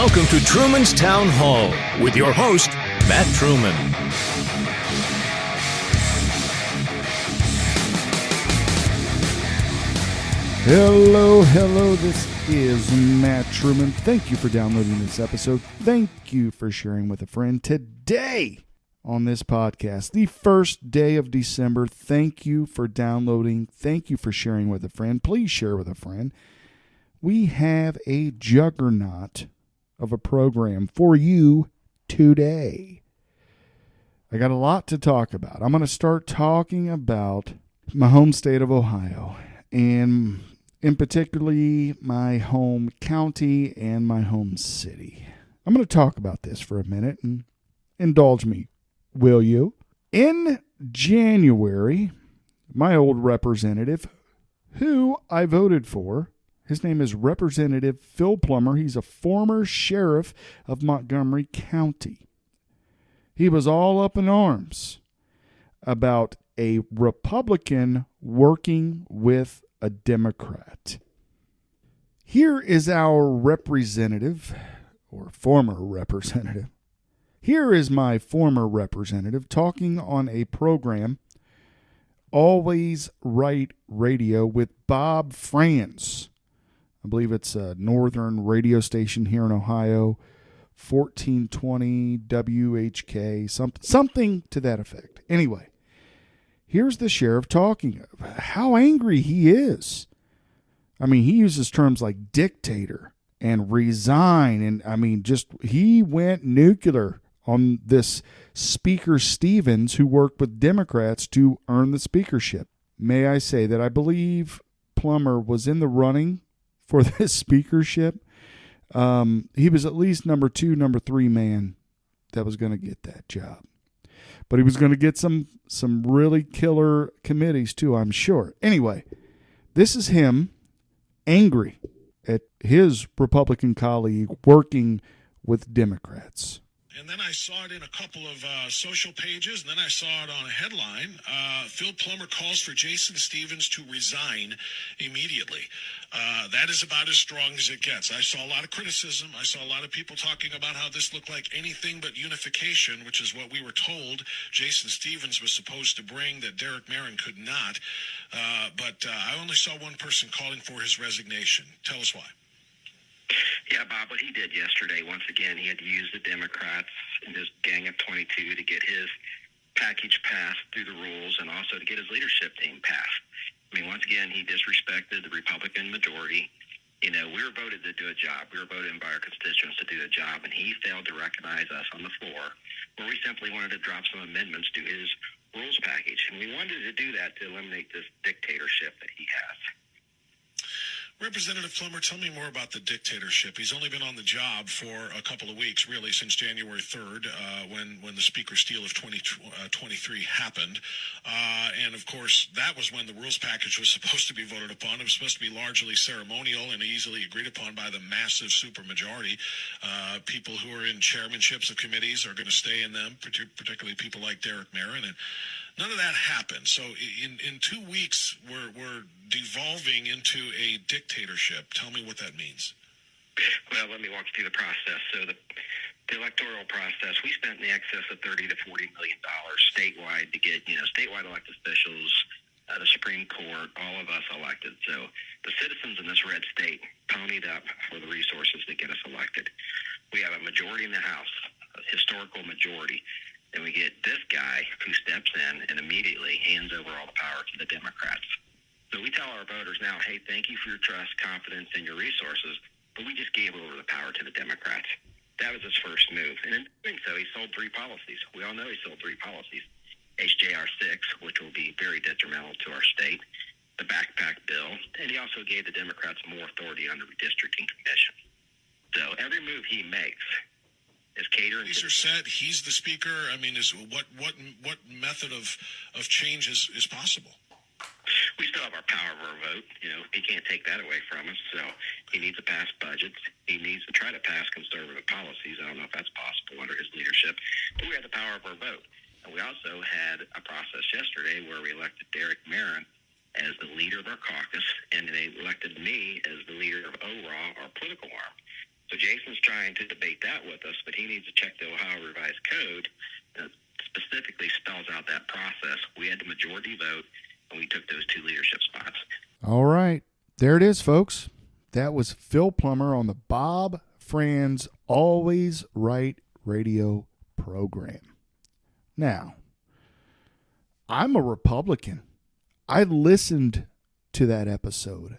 Welcome to Truman'sTown Hall with your host, Matt Truman. Hello, this is Matt Truman. Thank you for downloading this episode. Thank you for sharing with a friend. Today on this podcast, the first day of December, thank you for downloading. Thank you for sharing with a friend. Please share with a friend. We have a juggernaut of a program for you today. I got a lot to talk about. I'm going to start talking about my home state of Ohio, and in particularly my home county and my home city. I'm going to talk about this for a minute and indulge me, will you? In January, my old representative, who I voted for, his name is Representative Phil Plummer. He's a former sheriff of Montgomery County. He was all up in arms about a Republican working with a Democrat. Here is our representative, or former representative. Here is my former representative talking on a program, Always Right Radio, with Bob Franz. I believe it's a northern radio station here in Ohio, 1420 WHK, something to that effect. Anyway, here's the sheriff talking of how angry he is. I mean, he uses terms like dictator and resign, and he went nuclear on this Speaker Stevens, who worked with Democrats to earn the speakership. May I say that I believe Plummer was in the running for this speakership. He was at least number 2, number 3 man that was going to get that job. But he was going to get some really killer committees too, I'm sure. Anyway, this is him angry at his Republican colleague working with Democrats. And then I saw it in a couple of social pages, and then I saw it on a headline. Phil Plummer calls for Jason Stevens to resign immediately. That is about as strong as it gets. I saw a lot of criticism. I saw a lot of people talking about how this looked like anything but unification, which is what we were told Jason Stevens was supposed to bring that Derek Marin could not. But I only saw one person calling for his resignation. Tell us why. Yeah, Bob, what he did yesterday, once again, he had to use the Democrats and his gang of 22 to get his package passed through the rules and also to get his leadership team passed. I mean, once again, he disrespected the Republican majority. You know, we were voted to do a job. We were voted in by our constituents to do the job, and he failed to recognize us on the floor, where we simply wanted to drop some amendments to his rules package. And we wanted to do that to eliminate this dictatorship that he has. Representative Plummer, tell me more about the dictatorship. He's only been on the job for a couple of weeks, really, since January 3rd, when the Speaker's steal of 2023 happened. And, of course, that was when the rules package was supposed to be voted upon. It was supposed to be largely ceremonial and easily agreed upon by the massive supermajority. People who are in chairmanships of committees are going to stay in them, particularly people like Derek Marin. And none of that happened. So in 2 weeks, we're devolving into a dictatorship. Tell me what that means. Well, let me walk you through the process. So the electoral process, we spent in the excess of $30 to $40 million statewide to get, statewide elected officials, the Supreme Court, all of us elected. So the citizens in this red state ponied up for the resources to get us elected. We have a majority in the House, a historical majority. And we get this guy who steps in and immediately hands over all the power to the Democrats. So we tell our voters now, hey, thank you for your trust, confidence, and your resources, but we just gave over the power to the Democrats. That was his first move. And in doing so, he sold 3 policies. We all know he sold 3 policies. HJR 6, which will be very detrimental to our state, the backpack bill, and he also gave the Democrats more authority on the redistricting commission. So every move he makes is catering. These are set. He's the speaker. I mean, what method of change is possible? We still have our power of our vote. He can't take that away from us. So he needs to pass budgets. He needs to try to pass conservative policies. I don't know if that's possible under his leadership. But we have the power of our vote. And we also had a process yesterday where we elected Derek Marin as the leader of our caucus, and they elected me as the leader of ORAW, our political arm. So Jason's trying to debate that with us, but he needs to check the Ohio Revised Code that specifically spells out that process. We had the majority vote, and we took those 2 leadership spots. All right. There it is, folks. That was Phil Plummer on the Bob Franz Always Right radio program. Now, I'm a Republican. I listened to that episode.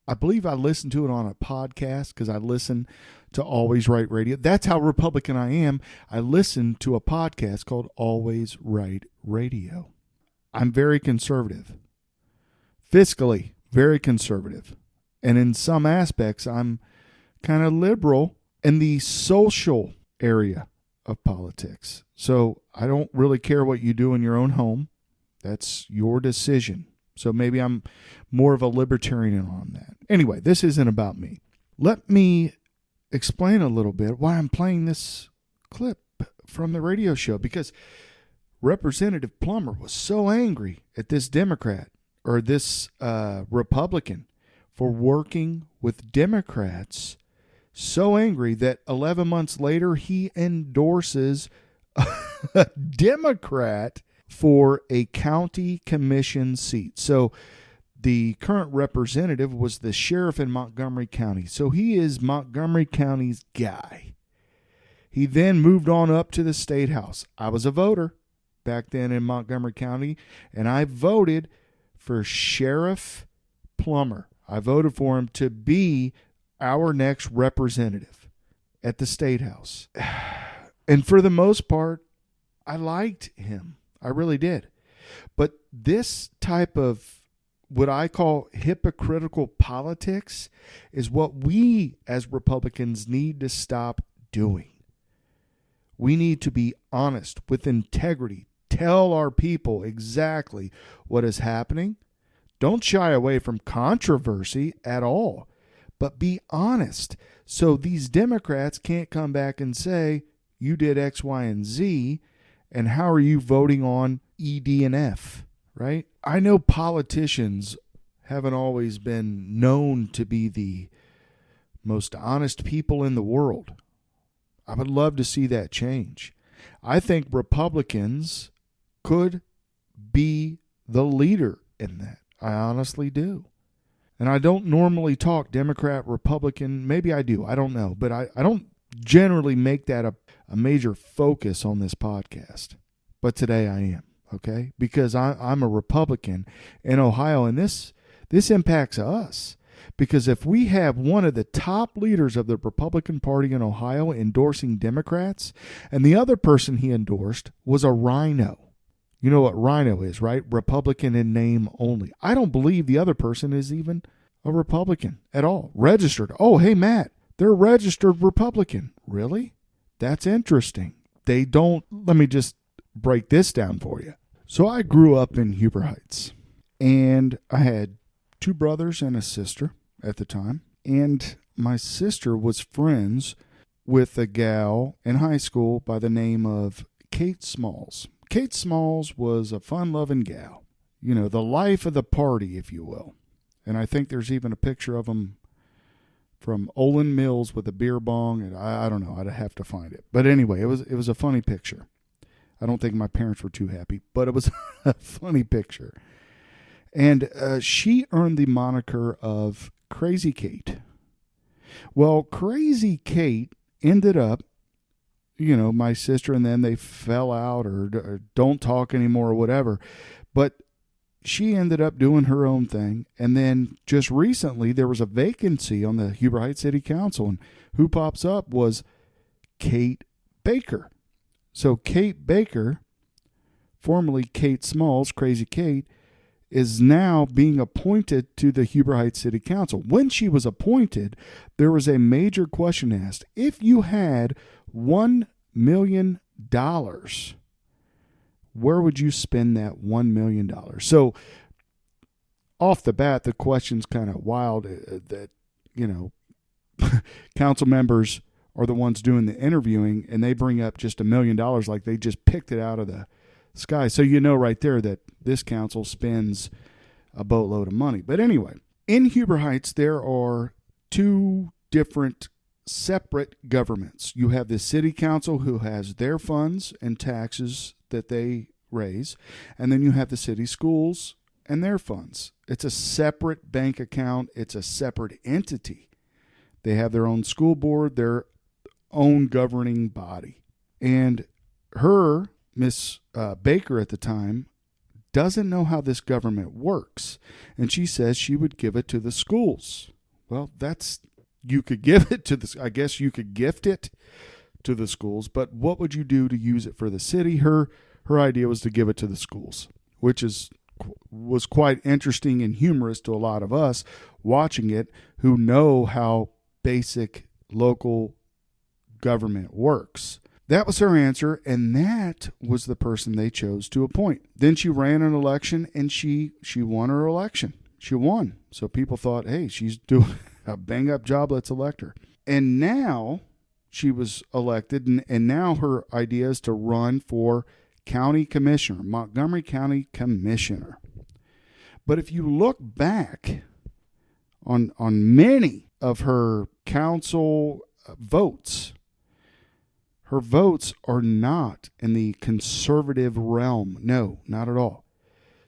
I believe I listened to it on a podcast because I listen to Always Right Radio. That's how Republican I am. I listen to a podcast called Always Right Radio. I'm very conservative. Fiscally, very conservative. And in some aspects, I'm kind of liberal in the social area of politics. So I don't really care what you do in your own home. That's your decision. So maybe I'm more of a libertarian on that. Anyway, this isn't about me. Let me explain a little bit why I'm playing this clip from the radio show, because Representative Plummer was so angry at this Democrat or this Republican for working with Democrats, so angry that 11 months later he endorses a Democrat for a county commission seat. So the current representative was the sheriff in Montgomery County. So he is Montgomery County's guy. He then moved on up to the state house. I was a voter back then in Montgomery County, and I voted for Sheriff Plummer. I voted for him to be our next representative at the state house. And for the most part, I liked him. I really did. But this type of what I call hypocritical politics is what we as Republicans need to stop doing. We need to be honest with integrity. Tell our people exactly what is happening. Don't shy away from controversy at all, but be honest. So these Democrats can't come back and say, you did X, Y, and Z, and how are you voting on E, D, and F, right? I know politicians haven't always been known to be the most honest people in the world. I would love to see that change. I think Republicans could be the leader in that. I honestly do. And I don't normally talk Democrat, Republican. Maybe I do. I don't know. But I don't generally make that a major focus on this podcast. But today I am, okay? Because I'm a Republican in Ohio, and this impacts us. Because if we have one of the top leaders of the Republican Party in Ohio endorsing Democrats, and the other person he endorsed was a RINO. You know what RINO is, right? Republican in name only. I don't believe the other person is even a Republican at all. Registered. Oh, hey, Matt, they're registered Republican. Really? That's interesting. They don't. Let me just break this down for you. So I grew up in Huber Heights, and I had 2 brothers and a sister at the time. And my sister was friends with a gal in high school by the name of Kate Smalls. Kate Smalls was a fun-loving gal, you know, the life of the party, if you will. And I think there's even a picture of them from Olin Mills with a beer bong, and I don't know, I'd have to find it. But anyway, it was a funny picture. I don't think my parents were too happy, but it was a funny picture. And she earned the moniker of Crazy Kate. Well, Crazy Kate ended up, you know, my sister and them, they fell out or don't talk anymore or whatever. But she ended up doing her own thing. And then just recently, there was a vacancy on the Huber Heights City Council. And who pops up was Kate Baker. So Kate Baker, formerly Kate Smalls, Crazy Kate, is now being appointed to the Huber Heights City Council. When she was appointed, there was a major question asked. If you had $1 million, where would you spend that $1 million? So off the bat, the question's kind of wild that, you know, council members are the ones doing the interviewing, and they bring up just $1 million like they just picked it out of the sky. So you know right there that this council spends a boatload of money. But anyway, in Huber Heights, there are 2 different separate governments. You have the city council who has their funds and taxes that they raise, and then you have the city schools and their funds. It's a separate bank account. It's a separate entity. They have their own school board, their own governing body. And her, Miss Baker at the time, doesn't know how this government works. And she says she would give it to the schools. Well, you could give it to I guess you could gift it to the schools, but what would you do to use it for the city? Her idea was to give it to the schools, which was quite interesting and humorous to a lot of us watching it who know how basic local government works. That was her answer, and that was the person they chose to appoint. Then she ran an election, and she won her election. She won. So people thought, hey, she's doing a bang-up job, let's elect her. And now she was elected, and now her idea is to run for county commissioner, Montgomery County Commissioner. But if you look back on many of her council votes, her votes are not in the conservative realm. No, not at all.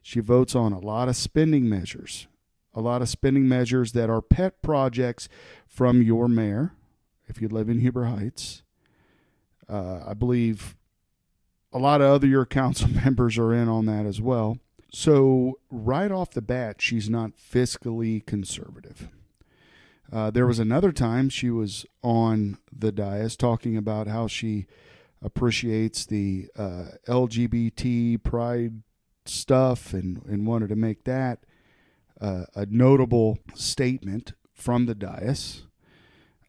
She votes on a lot of spending measures that are pet projects from your mayor, if you live in Huber Heights. I believe a lot of other your council members are in on that as well. So right off the bat, she's not fiscally conservative. There was another time she was on the dais talking about how she appreciates the LGBT pride stuff and wanted to make that a notable statement from the dais.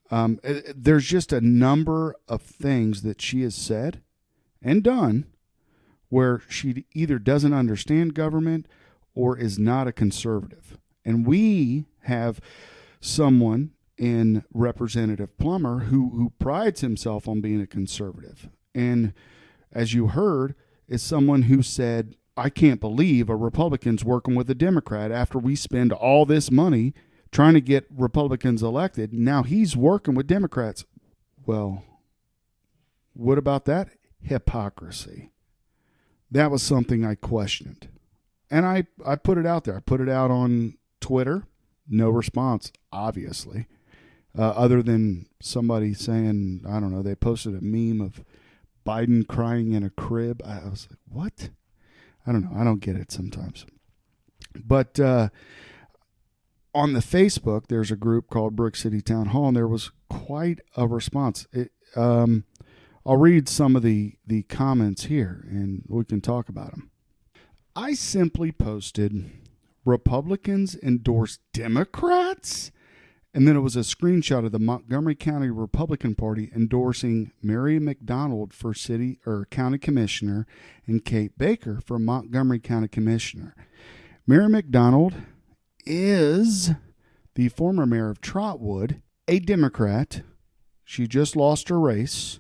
There's just a number of things that she has said and done where she either doesn't understand government or is not a conservative. And we have someone in Representative Plummer who prides himself on being a conservative. And as you heard, is someone who said, I can't believe a Republican's working with a Democrat after we spend all this money trying to get Republicans elected. Now he's working with Democrats. Well, what about that? Hypocrisy. That was something I questioned. And I put it out there. I put it out on Twitter. No response, obviously, other than somebody saying, I don't know, they posted a meme of Biden crying in a crib. I was like, what? I don't know. I don't get it sometimes. But on the Facebook, there's a group called Brick City Town Hall, and there was quite a response. I'll read some of the comments here, and we can talk about them. I simply posted, Republicans endorse Democrats? And then it was a screenshot of the Montgomery County Republican Party endorsing Mary McDonald for city or county commissioner and Kate Baker for Montgomery County Commissioner. Mary McDonald is the former mayor of Trotwood, a Democrat. She just lost her race,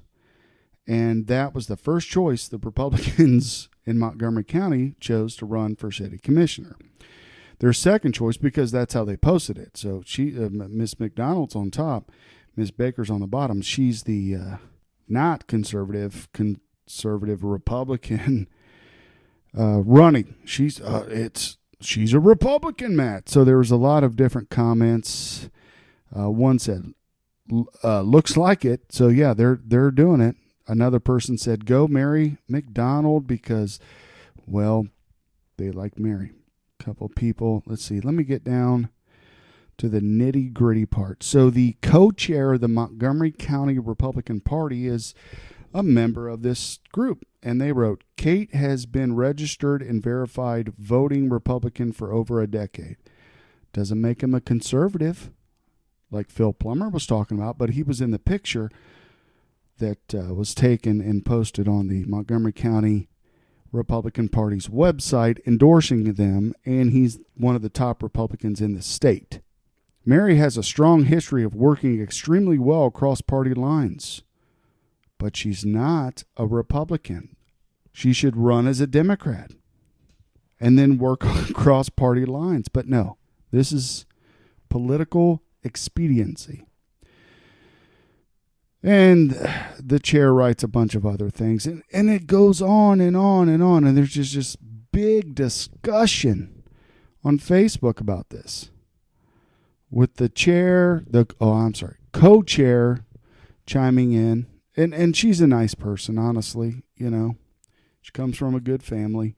and that was the first choice the Republicans in Montgomery County chose to run for city commissioner. Their second choice, because that's how they posted it. So she, Miss McDonald's on top, Miss Baker's on the bottom. She's the not conservative Republican running. She's a Republican, Matt. So there was a lot of different comments. One said, "Looks like it." So yeah, they're doing it. Another person said, "Go Mary McDonald," because, well, they like Mary. Couple people. Let's see. Let me get down to the nitty gritty part. So the co-chair of the Montgomery County Republican Party is a member of this group. And they wrote, Kate has been registered and verified voting Republican for over a decade. Doesn't make him a conservative like Phil Plummer was talking about, but he was in the picture that was taken and posted on the Montgomery County Republican Party's website endorsing them, and he's one of the top Republicans in the state. Mary has a strong history of working extremely well across party lines, but she's not a Republican. She should run as a Democrat and then work across party lines. But no, this is political expediency. And the chair writes a bunch of other things. And it goes on and on and on. And there's just big discussion on Facebook about this. With the chair, co-chair chiming in. And she's a nice person, honestly, you know. She comes from a good family.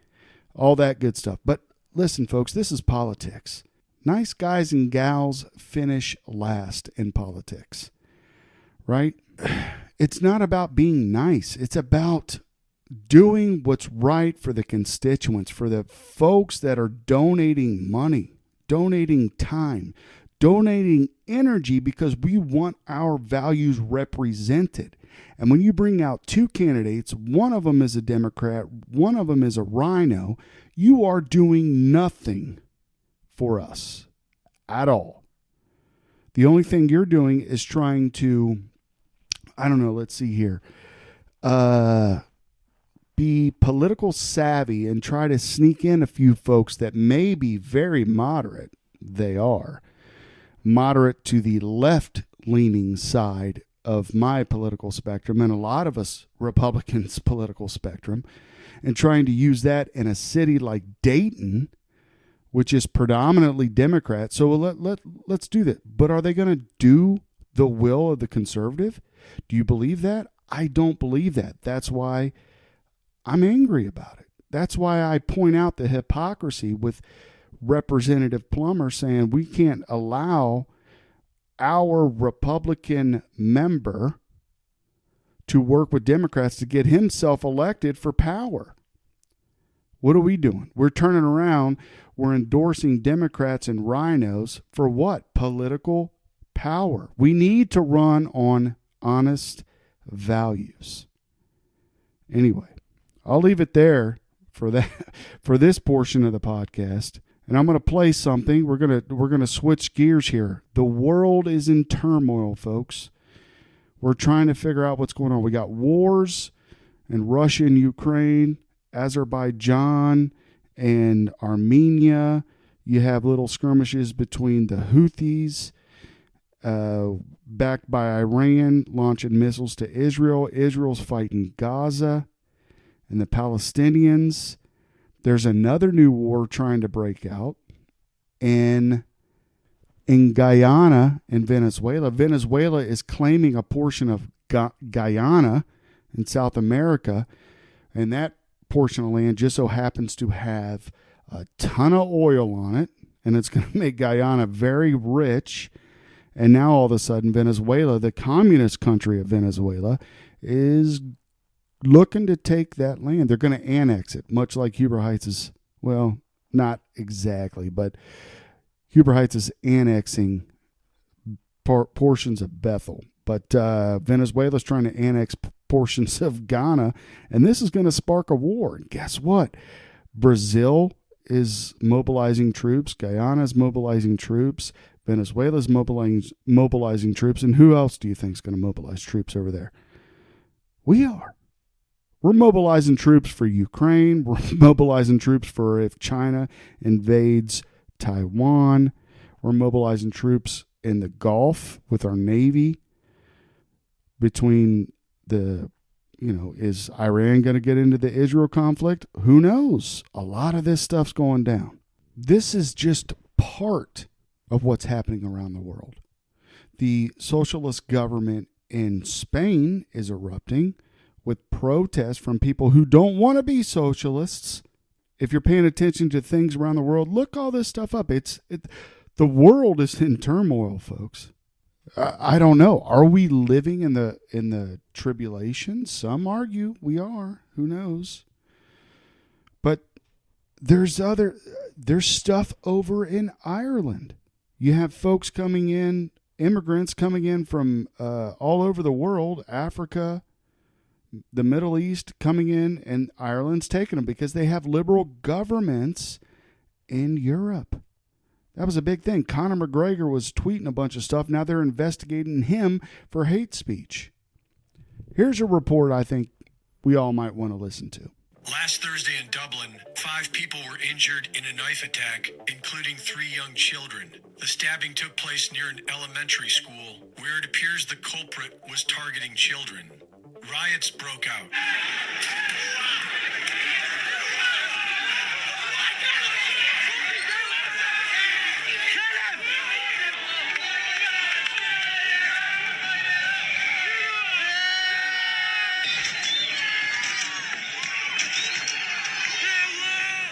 All that good stuff. But listen, folks, this is politics. Nice guys and gals finish last in politics, right? It's not about being nice. It's about doing what's right for the constituents, for the folks that are donating money, donating time, donating energy because we want our values represented. And when you bring out two candidates, one of them is a Democrat, one of them is a RINO, you are doing nothing for us at all. The only thing you're doing is trying to, let's see here, be political savvy and try to sneak in a few folks that may be very moderate. They are moderate to the left-leaning side of my political spectrum and a lot of us Republicans' political spectrum, and trying to use that in a city like Dayton, which is predominantly Democrat. So let's do that. But are they going to do the will of the conservative? Do you believe that? I don't believe that. That's why I'm angry about it. That's why I point out the hypocrisy with Representative Plummer saying we can't allow our Republican member to work with Democrats to get himself elected for power. What are we doing? We're turning around. We're endorsing Democrats and RINOs for what? Political power. We need to run on honest values. Anyway, I'll leave it there for this portion of the podcast. And I'm going to play something. We're going to switch gears here. The world is in turmoil, folks. We're trying to figure out what's going on. We got wars in Russia and Ukraine, Azerbaijan and Armenia. You have little skirmishes between the Houthis, backed by Iran, launching missiles to Israel. Israel's fighting Gaza and the Palestinians. There's another new war trying to break out in Guyana in Venezuela. Venezuela is claiming a portion of Guyana in South America, and that portion of land just so happens to have a ton of oil on it, and it's going to make Guyana very rich. And now all of a sudden Venezuela, the communist country of Venezuela, is looking to take that land. They're going to annex it, much like Huber Heights is, well, not exactly, but Huber Heights is annexing portions of Bethel. But Venezuela's trying to annex portions of Ghana, and this is going to spark a war. And guess what? Brazil is mobilizing troops. Guyana is mobilizing troops. Venezuela's mobilizing troops. And who else do you think is going to mobilize troops over there? We are. We're mobilizing troops for Ukraine. We're mobilizing troops for if China invades Taiwan. We're mobilizing troops in the Gulf with our Navy. Between is Iran going to get into the Israel conflict? Who knows? A lot of this stuff's going down. This is just part of what's happening around the world. The socialist government in Spain is erupting with protests from people who don't want to be socialists. If you're paying attention to things around the world, look all this stuff up. The world is in turmoil, folks. I don't know. Are we living in the tribulation? Some argue we are. Who knows? But there's stuff over in Ireland. You have folks coming in, immigrants coming in from all over the world, Africa, the Middle East, coming in, and Ireland's taking them because they have liberal governments in Europe. That was a big thing. Conor McGregor was tweeting a bunch of stuff. Now they're investigating him for hate speech. Here's a report I think we all might want to listen to. Last Thursday in Dublin, 5 people were injured in a knife attack, including 3 young children. The stabbing took place near an elementary school. where it appears the culprit was targeting children. Riots broke out.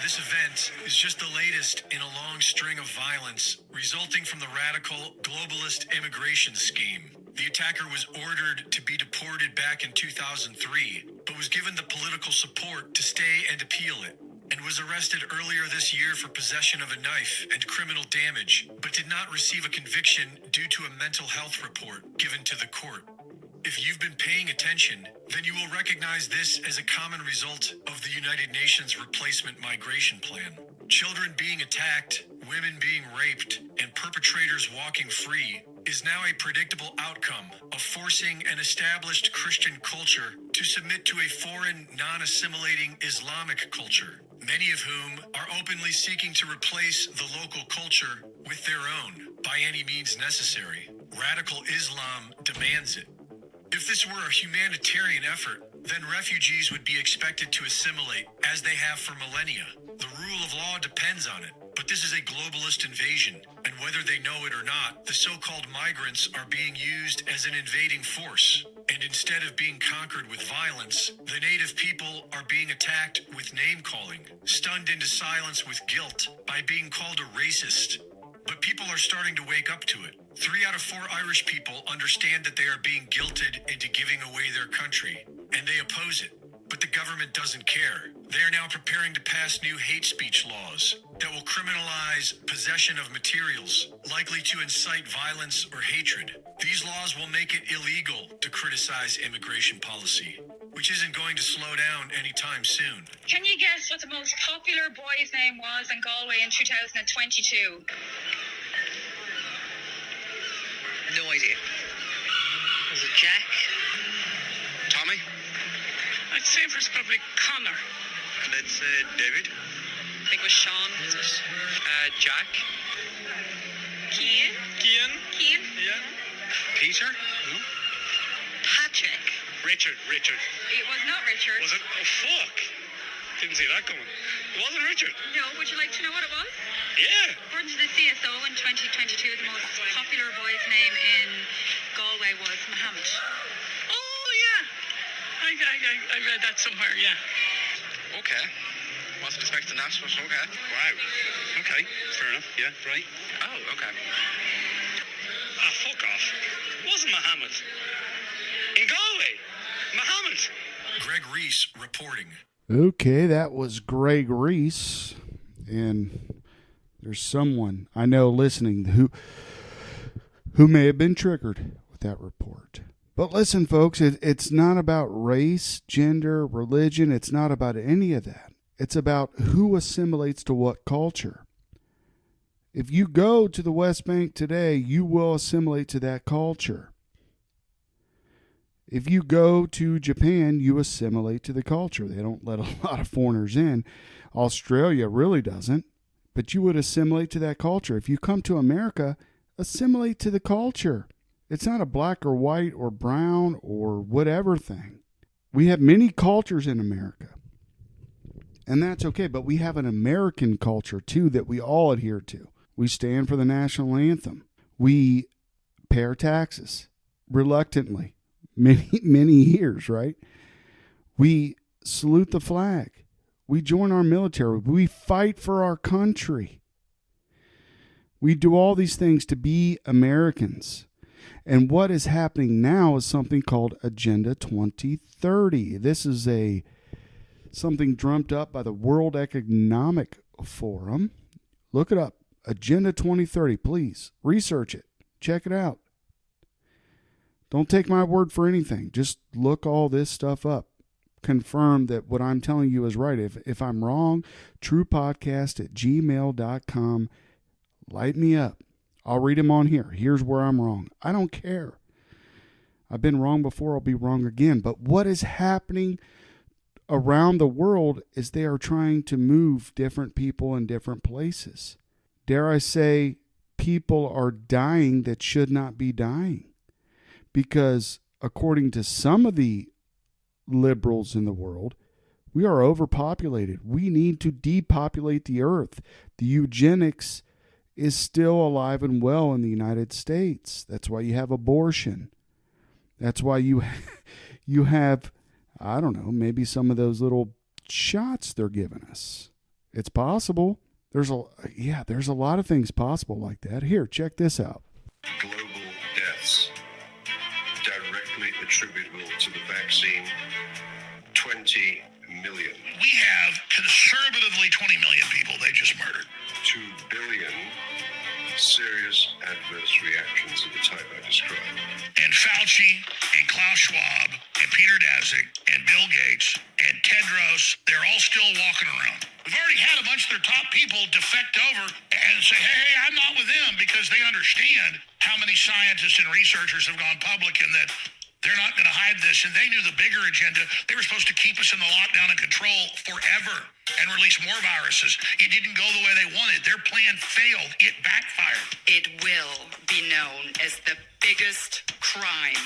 This event is just the latest in a long string of violence resulting from the radical globalist immigration scheme. The attacker was ordered to be deported back in 2003, but was given the political support to stay and appeal it, and was arrested earlier this year for possession of a knife and criminal damage, but did not receive a conviction due to a mental health report given to the court. If you've been paying attention, then you will recognize this as a common result of the United Nations Replacement Migration Plan. Children being attacked, women being raped, and perpetrators walking free is now a predictable outcome of forcing an established Christian culture to submit to a foreign, non-assimilating Islamic culture, many of whom are openly seeking to replace the local culture with their own by any means necessary. Radical Islam demands it. If this were a humanitarian effort, then refugees would be expected to assimilate, as they have for millennia. The rule of law depends on it, but this is a globalist invasion, and whether they know it or not, the so-called migrants are being used as an invading force. And instead of being conquered with violence, the native people are being attacked with name-calling, stunned into silence with guilt by being called a racist. But people are starting to wake up to it. 3 out of 4 Irish people understand that they are being guilted into giving away their country, and they oppose it. But the government doesn't care. They are now preparing to pass new hate speech laws that will criminalize possession of materials likely to incite violence or hatred. These laws will make it illegal to criticize immigration policy, which isn't going to slow down anytime soon. Can you guess what the most popular boy's name was in Galway in 2022? No idea. Was it Jack? Tommy? I'd say it was probably Connor. Let's say David. I think it was Sean, was it? Jack. Cian? Cian? Yeah. Peter? No. Patrick. Richard. It was not Richard. Was it? Oh, fuck. Didn't see that coming. It wasn't Richard. No, would you like to know what it was? Yeah. According to the CSO in 2022, the most popular boy's name in Galway was Mohammed. Oh, yeah. I read that somewhere, yeah. Okay. Wasn't expecting that, but okay. Wow. Okay. Fair enough. Yeah, right. Oh, okay. Ah, fuck off. It wasn't Mohammed. In Galway. Mohammed. Greg Reese reporting. Okay, that was Greg Reese, and there's someone I know listening who may have been triggered with that report. But listen, folks, it's not about race, gender, religion. It's not about any of that. It's about who assimilates to what culture. If you go to the West Bank today, you will assimilate to that culture. If you go to Japan, you assimilate to the culture. They don't let a lot of foreigners in. Australia really doesn't. But you would assimilate to that culture. If you come to America, assimilate to the culture. It's not a black or white or brown or whatever thing. We have many cultures in America. And that's okay. But we have an American culture, too, that we all adhere to. We stand for the national anthem. We pay our taxes reluctantly. Many years, right? We salute the flag. We join our military. We fight for our country. We do all these things to be Americans. And what is happening now is something called Agenda 2030. This is something drummed up by the World Economic Forum. Look it up. Agenda 2030. Please research it. Check it out. Don't take my word for anything. Just look all this stuff up. Confirm that what I'm telling you is right. If I'm wrong, truepodcast@gmail.com. Light me up. I'll read them on here. Here's where I'm wrong. I don't care. I've been wrong before. I'll be wrong again. But what is happening around the world is they are trying to move different people in different places. Dare I say, people are dying that should not be dying. because according to some of the liberals in the world, we are overpopulated. We need to depopulate the earth. The eugenics is still alive and well in the United States. That's why you have abortion. That's why you have, I don't know, maybe some of those little shots they're giving us. It's possible. There's a lot of things possible like that. Here, check this out. Global deaths directly attributable to the vaccine, 20 million. We have conservatively 20 million people they just murdered. 2 billion serious adverse reactions of the type I described. And Fauci and Klaus Schwab and Peter Daszak and Bill Gates and Tedros, they're all still walking around. We've already had a bunch of their top people defect over and say, hey, I'm not with them, because they understand how many scientists and researchers have gone public and that they're not going to hide this. And they knew the bigger agenda. They were supposed to keep us in the lockdown and control forever and release more viruses. It didn't go the way they wanted. Their plan failed. It backfired. It will be known as the biggest crime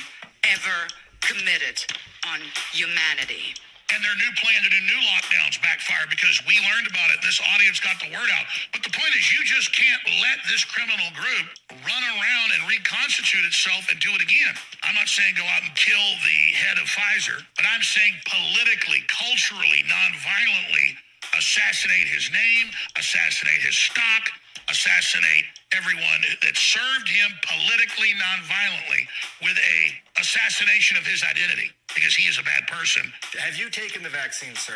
ever committed on humanity. And their new plan to do new lockdowns backfired because we learned about it. This audience got the word out. But the point is, you just can't let this criminal group run around and reconstitute itself and do it again. I'm not saying go out and kill the head of Pfizer, but I'm saying politically, culturally, non-violently assassinate his name, assassinate his stock, assassinate everyone that served him politically, non-violently, with a assassination of his identity, because he is a bad person. Have you taken the vaccine, sir?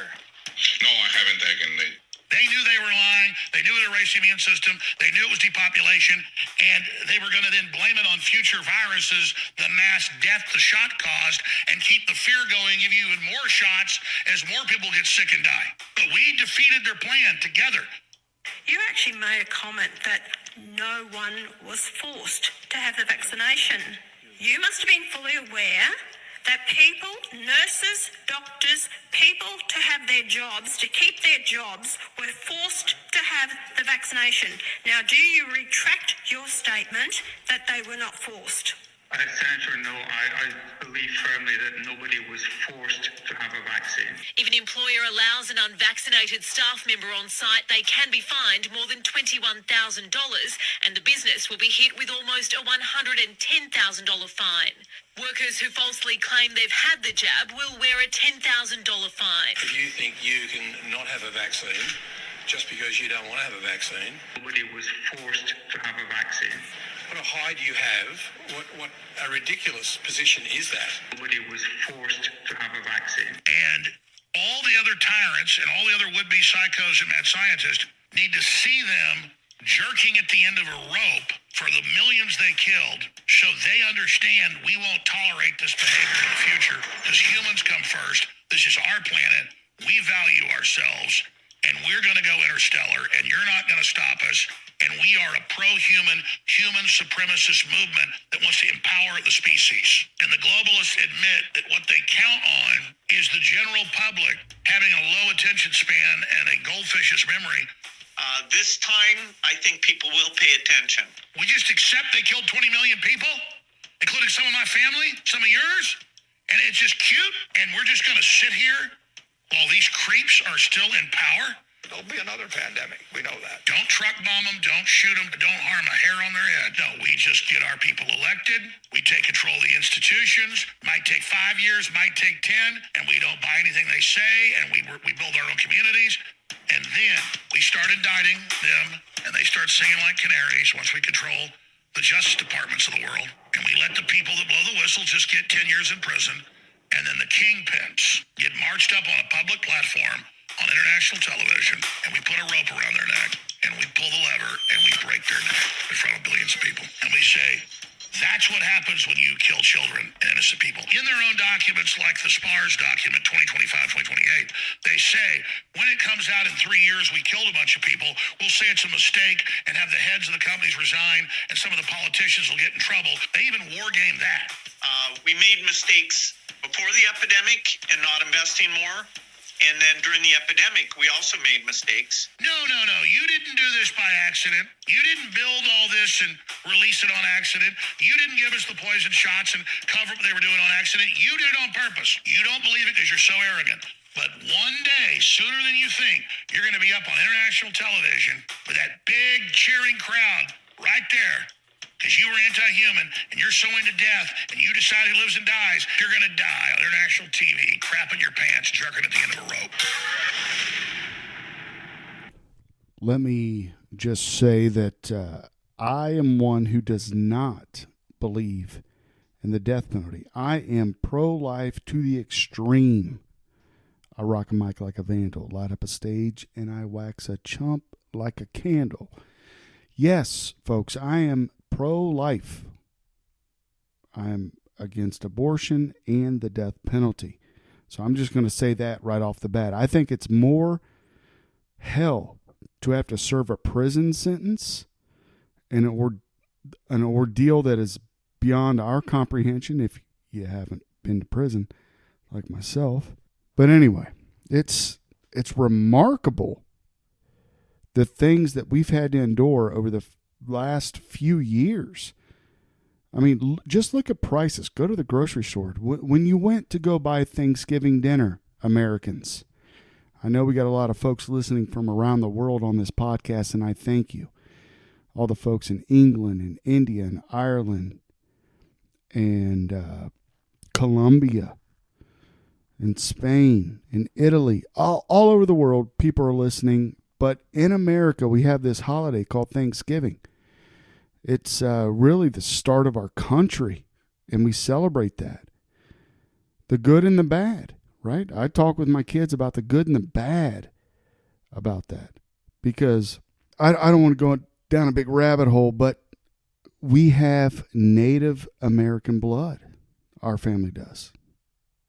No, I haven't taken it. They knew they were lying. They knew it erased the immune system. They knew it was depopulation, and they were going to then blame it on future viruses, the mass death the shot caused, and keep the fear going, give you even more shots as more people get sick and die. But we defeated their plan together. You actually made a comment that no one was forced to have the vaccination. You must have been fully aware that people, nurses, doctors, people to have their jobs, to keep their jobs, were forced to have the vaccination. Now, do you retract your statement that they were not forced? Senator, no, I believe firmly that nobody was forced to have a vaccine. If an employer allows an unvaccinated staff member on site, they can be fined more than $21,000, and the business will be hit with almost a $110,000 fine. Workers who falsely claim they've had the jab will wear a $10,000 fine. If you think you can not have a vaccine just because you don't want to have a vaccine, nobody was forced to have a vaccine. What a hide you have. What a ridiculous position is that? Nobody was forced to have a vaccine. And all the other tyrants and all the other would-be psychos and mad scientists need to see them jerking at the end of a rope for the millions they killed, so they understand we won't tolerate this behavior in the future, because humans come first. This is our planet. We value ourselves, and we're going to go interstellar, and you're not going to stop us. And we are a pro-human, human supremacist movement that wants to empower the species. And the globalists admit that what they count on is the general public having a low attention span and a goldfish's memory. This time, I think people will pay attention. We just accept they killed 20 million people, including some of my family, some of yours, and it's just cute, and we're just going to sit here while these creeps are still in power? There'll be another pandemic. We know that. Don't truck bomb them. Don't shoot them. Don't harm a hair on their head. No, we just get our people elected. We take control of the institutions. Might take 5 years, might take 10, and we don't buy anything they say, and we build our own communities. And then we start indicting them, and they start singing like canaries once we control the justice departments of the world. And we let the people that blow the whistle just get 10 years in prison. And then the kingpins get marched up on a public platform on international television, and we put a rope around their neck, and we pull the lever, and we break their neck in front of billions of people. And we say, that's what happens when you kill children and innocent people. In their own documents, like the SPARS document, 2025-2028, they say, when it comes out in 3 years we killed a bunch of people, we'll say it's a mistake and have the heads of the companies resign, and some of the politicians will get in trouble. They even war game that. We made mistakes before the epidemic and not investing more. And then during the epidemic, we also made mistakes. No. You didn't do this by accident. You didn't build all this and release it on accident. You didn't give us the poison shots and cover what they were doing on accident. You did it on purpose. You don't believe it because you're so arrogant. But one day, sooner than you think, you're going to be up on international television with that big cheering crowd right there. Because you were anti-human and you're so into death and you decide who lives and dies, you're going to die on international TV, crapping your pants, jerking at the end of a rope. Let me just say that I am one who does not believe in the death penalty. I am pro-life to the extreme. I rock a mic like a vandal, light up a stage, and I wax a chump like a candle. Yes, folks, I am pro-life. I am against abortion and the death penalty. So I'm just going to say that right off the bat. I think it's more hell to have to serve a prison sentence and an ordeal that is beyond our comprehension if you haven't been to prison like myself. But anyway, it's remarkable the things that we've had to endure over the last few years. I mean, just look at prices. Go to the grocery store. When you went to go buy Thanksgiving dinner, Americans, I know we got a lot of folks listening from around the world on this podcast, and I thank you. All the folks in England and India and Ireland and Colombia and Spain and Italy, all over the world, people are listening. But in America, we have this holiday called Thanksgiving. It's really the start of our country, and we celebrate that. The good and the bad, right? I talk with my kids about the good and the bad about that because I don't want to go down a big rabbit hole, but we have Native American blood. Our family does.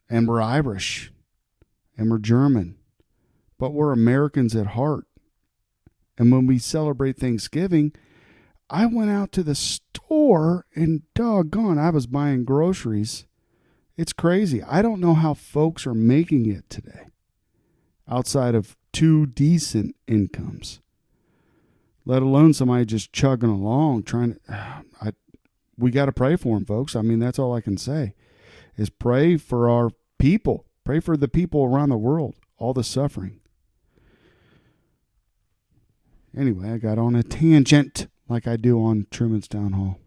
And we're Irish, and we're German, but we're Americans at heart. And when we celebrate Thanksgiving, I went out to the store and doggone, I was buying groceries. It's crazy. I don't know how folks are making it today outside of two decent incomes, let alone somebody just chugging along trying to, we got to pray for them, folks. I mean, that's all I can say is pray for our people. Pray for the people around the world, all the suffering. Anyway, I got on a tangent like I do on Truman'sTown Hall.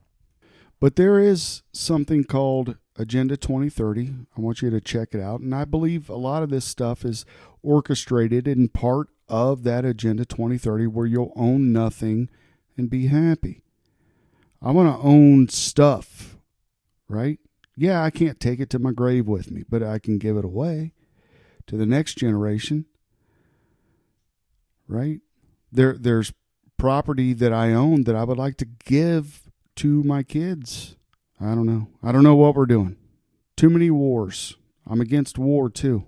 But there is something called Agenda 2030. I want you to check it out. And I believe a lot of this stuff is orchestrated in part of that Agenda 2030 where you'll own nothing and be happy. I want to own stuff, right? Yeah, I can't take it to my grave with me, but I can give it away to the next generation, right? There's property that I own that I would like to give to my kids. I don't know. I don't know what we're doing. Too many wars. I'm against war too,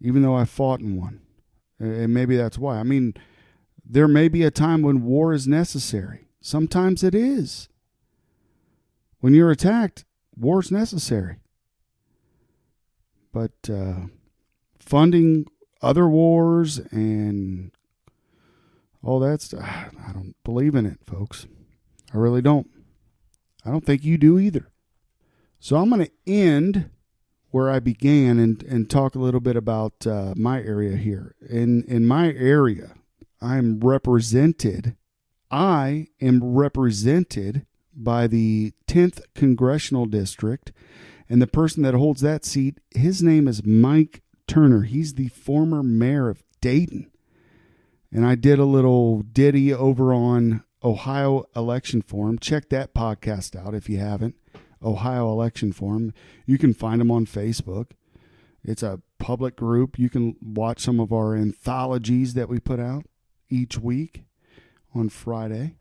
even though I fought in one. And maybe that's why. I mean, there may be a time when war is necessary. Sometimes it is. When you're attacked, war's necessary. But funding other wars and all that stuff, I don't believe in it, folks. I really don't. I don't think you do either. So I'm going to end where I began and talk a little bit about my area here. In my area, I am represented by the 10th Congressional District, and the person that holds that seat, his name is Mike Turner. He's the former mayor of Dayton. And I did a little ditty over on Ohio Election Forum. Check that podcast out if you haven't. Ohio Election Forum. You can find them on Facebook. It's a public group. You can watch some of our anthologies that we put out each week on Friday.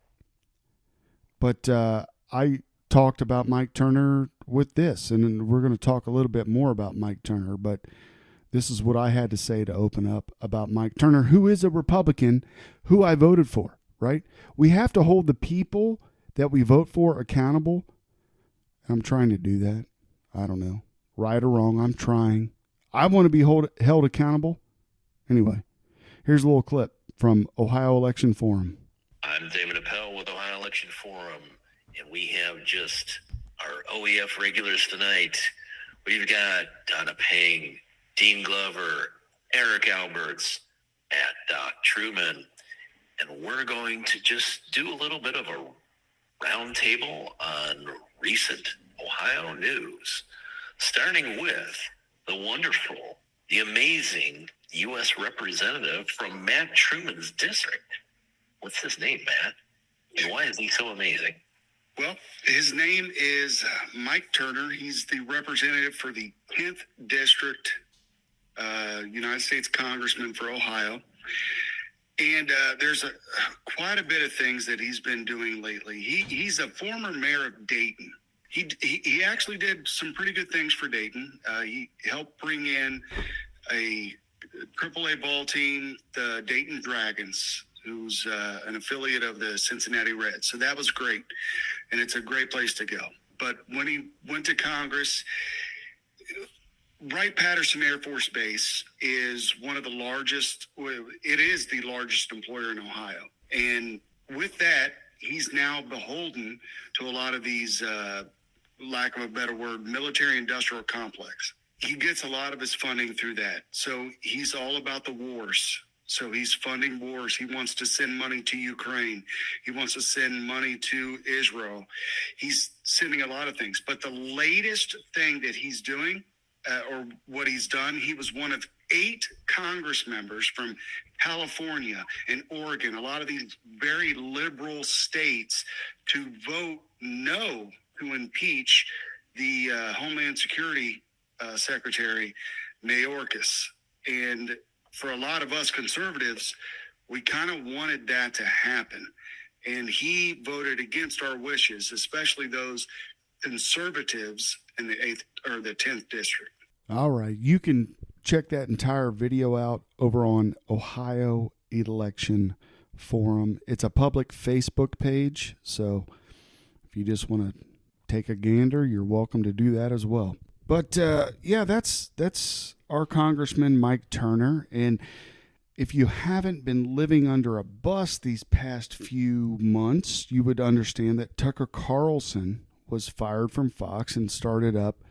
But I talked about Mike Turner with this, and we're going to talk a little bit more about Mike Turner, but this is what I had to say to open up about Mike Turner, who is a Republican, who I voted for, right? We have to hold the people that we vote for accountable. I'm trying to do that. I don't know. Right or wrong, I'm trying. I want to be held accountable. Anyway, here's a little clip from Ohio Election Forum. I'm Damon Appel with Ohio Election Forum, and we have just our OEF regulars tonight. We've got Donna Payne, Dean Glover, Eric Alberts, and Doc Truman, and we're going to just do a little bit of a roundtable on recent Ohio news, starting with the wonderful, the amazing U.S. representative from Matt Truman's district. What's his name, Matt? And why is he so amazing? Well, his name is Mike Turner. He's the representative for the 10th District, United States Congressman for Ohio. And there's quite a bit of things that he's been doing lately. He's a former mayor of Dayton. He actually did some pretty good things for Dayton. He helped bring in a AAA ball team, the Dayton Dragons, who's an affiliate of the Cincinnati Reds. So that was great, and it's a great place to go. But when he went to Congress, Wright-Patterson Air Force Base is one of the largest, it is the largest employer in Ohio. And with that, he's now beholden to a lot of these, lack of a better word, military-industrial complex. He gets a lot of his funding through that. So he's all about the wars. So he's funding wars. He wants to send money to Ukraine. He wants to send money to Israel. He's sending a lot of things. But the latest thing that he's doing, or what he's done, he was one of 8 Congress members from California and Oregon, a lot of these very liberal states, to vote no to impeach the Homeland Security Secretary Mayorkas. And for a lot of us conservatives, we kind of wanted that to happen. And he voted against our wishes, especially those conservatives in the 8th or the 10th district. All right. You can check that entire video out over on Ohio Election Forum. It's a public Facebook page, so if you just want to take a gander, you're welcome to do that as well. But yeah, that's our Congressman Mike Turner. And if you haven't been living under a bus these past few months, you would understand that Tucker Carlson was fired from Fox and started up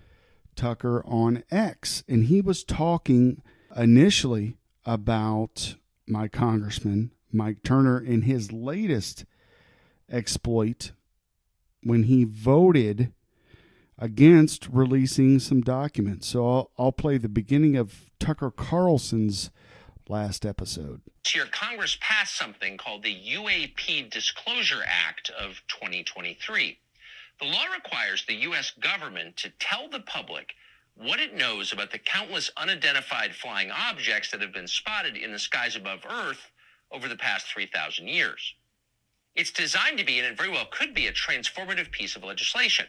Tucker on X. And he was talking initially about my Congressman Mike Turner and his latest exploit when he voted against releasing some documents. So I'll play the beginning of Tucker Carlson's last episode. This year, Congress passed something called the UAP Disclosure Act of 2023. The law requires the U.S. government to tell the public what it knows about the countless unidentified flying objects that have been spotted in the skies above Earth over the past 3,000 years. It's designed to be, and it very well could be, a transformative piece of legislation.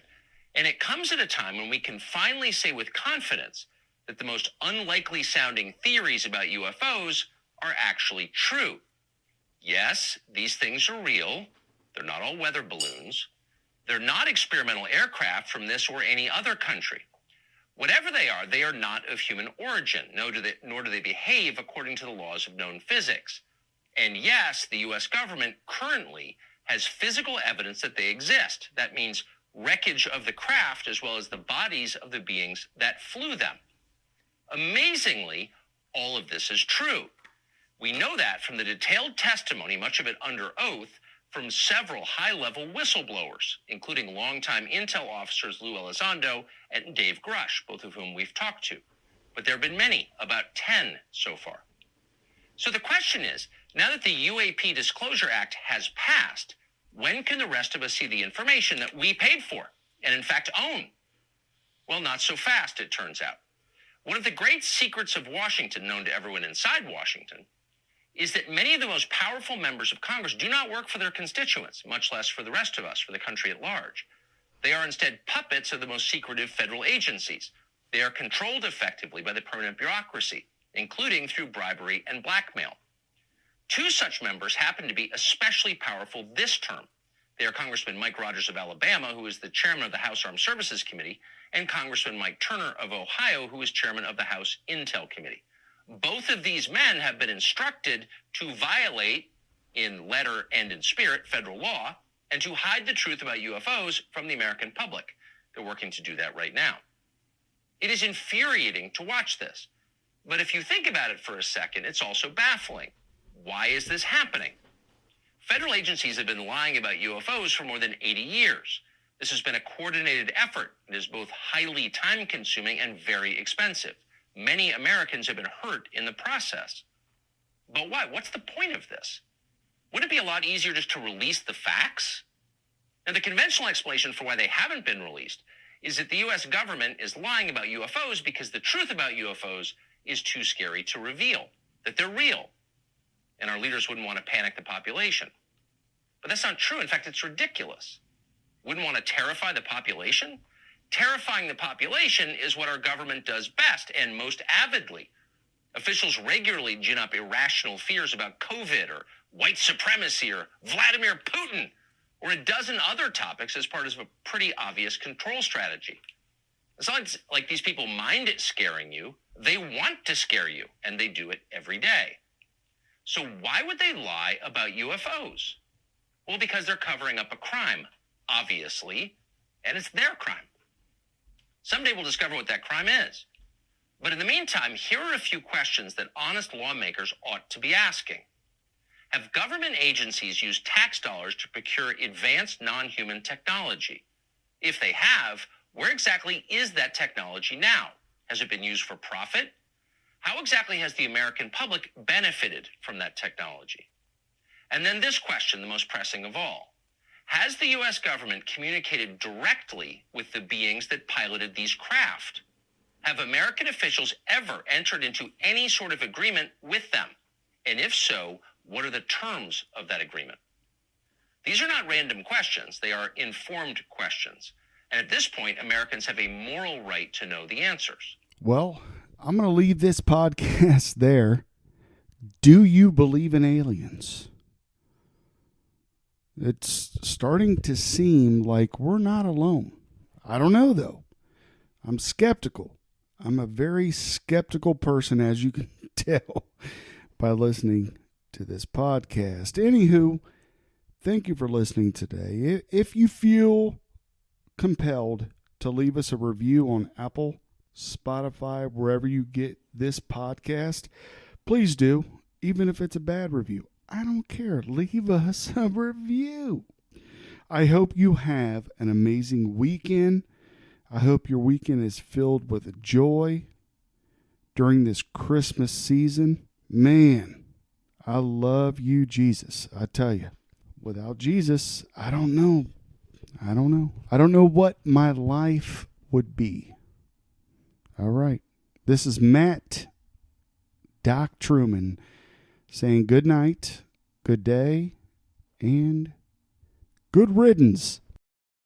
And it comes at a time when we can finally say with confidence that the most unlikely sounding theories about UFOs are actually true. Yes, these things are real. They're not all weather balloons. They're not experimental aircraft from this or any other country. Whatever they are not of human origin, nor do they behave according to the laws of known physics. And yes, the U.S. government currently has physical evidence that they exist. That means wreckage of the craft as well as the bodies of the beings that flew them. Amazingly, all of this is true. We know that from the detailed testimony, much of it under oath, from several high-level whistleblowers, including longtime intel officers Lou Elizondo and Dave Grush, both of whom we've talked to. But there have been many, about 10 so far. So the question is, now that the UAP Disclosure Act has passed, when can the rest of us see the information that we paid for and in fact own? Well, not so fast, it turns out. One of the great secrets of Washington, known to everyone inside Washington, is that many of the most powerful members of Congress do not work for their constituents, much less for the rest of us, for the country at large. They are instead puppets of the most secretive federal agencies. They are controlled effectively by the permanent bureaucracy, including through bribery and blackmail. 2 such members happen to be especially powerful this term: They are Congressman Mike Rogers of Alabama, who is the chairman of the House Armed Services Committee, and Congressman Mike Turner of Ohio, who is chairman of the House Intel Committee. Both of these men have been instructed to violate, in letter and in spirit, federal law, and to hide the truth about UFOs from the American public. They're working to do that right now. It is infuriating to watch this. But if you think about it for a second, it's also baffling. Why is this happening? Federal agencies have been lying about UFOs for more than 80 years. This has been a coordinated effort. It is both highly time-consuming and very expensive. Many Americans have been hurt in the process. But why? What's the point of this? Wouldn't it be a lot easier just to release the facts? Now, the conventional explanation for why they haven't been released is that the U.S. government is lying about UFOs because the truth about UFOs is too scary to reveal, that they're real, and our leaders wouldn't want to panic the population. But that's not true. In fact, it's ridiculous. Wouldn't want to terrify the population? Terrifying the population is what our government does best and most avidly. Officials regularly gin up irrational fears about COVID or white supremacy or Vladimir Putin or a dozen other topics as part of a pretty obvious control strategy. It's not like these people mind it scaring you. They want to scare you, and they do it every day. So why would they lie about UFOs? Well, because they're covering up a crime, obviously, and it's their crime. Someday we'll discover what that crime is. But in the meantime, here are a few questions that honest lawmakers ought to be asking. Have government agencies used tax dollars to procure advanced non-human technology? If they have, where exactly is that technology now? Has it been used for profit? How exactly has the American public benefited from that technology? And then this question, the most pressing of all. Has the U.S. government communicated directly with the beings that piloted these craft? Have American officials ever entered into any sort of agreement with them? And if so, what are the terms of that agreement? These are not random questions. They are informed questions. And at this point, Americans have a moral right to know the answers. Well, I'm going to leave this podcast there. Do you believe in aliens? It's starting to seem like we're not alone. I don't know, though. I'm skeptical. I'm a very skeptical person, as you can tell by listening to this podcast. Anywho, thank you for listening today. If you feel compelled to leave us a review on Apple, Spotify, wherever you get this podcast, please do, even if it's a bad review. I don't care. Leave us a review. I hope you have an amazing weekend. I hope your weekend is filled with joy during this Christmas season. Man, I love you, Jesus. I tell you, without Jesus, I don't know. I don't know what my life would be. All right. This is Matt, Doc Truman, saying good night, good day, and good riddance.